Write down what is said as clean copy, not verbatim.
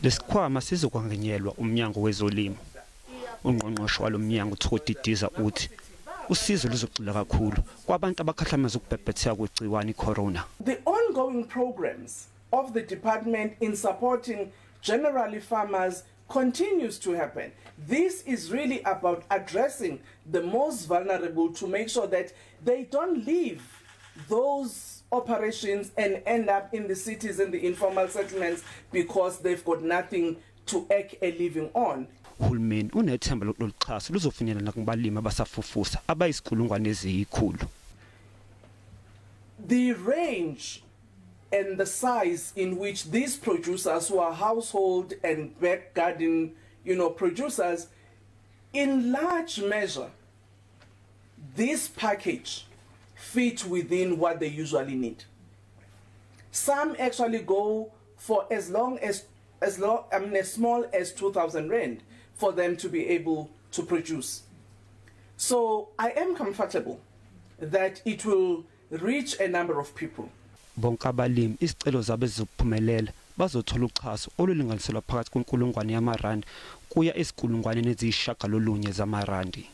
Lesikhwama sizokwangenyelwa uMnyango wezolimo. uNgqongqoshe waloMnyango uThoko Didiza uthi usizo luzogxila kakhulu kwabantu abakhahlanyezwe ukubhebhetheka kwegciwane icorona. The ongoing programs of the department in supporting generally farmers continues to happen. This is really about addressing the most vulnerable to make sure that they don't leave those operations and end up in the cities and the informal settlements because they've got nothing to make a living on. UHulumeni unethemba lokuxhasa luzofinyelela kubalimi abasafufusa abayizikhulungwane eziyikhulu. The range and the size in which these producers who are household and back garden, producers, in large measure, this package fit within what they usually need. Some actually go for as small as 2,000 rand for them to be able to produce. So I am comfortable that it will reach a number of people. Bonke abalimi isicelo zabo ezizophumelela bazothola uxhaso olulinganiselwa phakathi kwenkulungwane yamarandi kuya ezikulungwaneni eziyishagalolunye zamarandi.